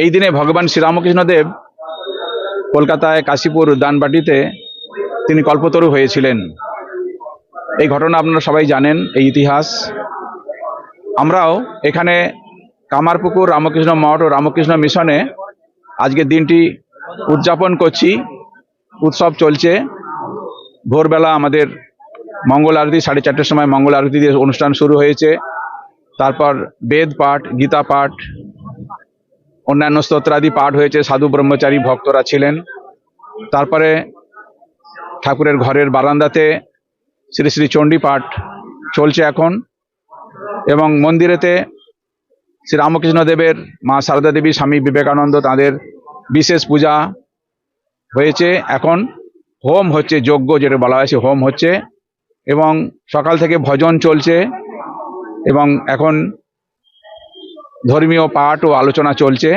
এই দিনে ভগবান শ্রীরামকৃষ্ণদেব কলকাতায় কাশীপুর উদ্যানবাটিতে তিনি কল্পতরু হয়েছিলেন। এই ঘটনা আপনারা সবাই জানেন, এই ইতিহাস। আমরাও এখানে কামারপুকুর রামকৃষ্ণ মঠ ও রামকৃষ্ণ মিশনে আজকের দিনটি উদযাপন করছি। উৎসব চলছে। ভোরবেলা আমাদের মঙ্গল আরতি 4:30টার সময় মঙ্গল আরতি দিয়ে অনুষ্ঠান শুরু হয়েছে। তারপর বেদ পাঠ, গীতা পাঠ, অন্যান্য স্তোত্রাদি পাঠ হয়েছে। সাধু ব্রহ্মচারী ভক্তরা ছিলেন। তারপরে ঠাকুরের ঘরের বারান্দাতে শ্রী শ্রী চণ্ডী পাঠ চলছে এখন, এবং মন্দিরেতে শ্রী রামকৃষ্ণ দেবের মা সারদা দেবী, স্বামী বিবেকানন্দ, তাদের বিশেষ পূজা হয়েছে। এখন হোম হচ্ছে, যজ্ঞ যেটা বলা হয়েছে, হোম হচ্ছে, এবং সকাল থেকে ভজন চলছে, এবং এখন ধর্মীয় পাঠ ও আলোচনা চলছে।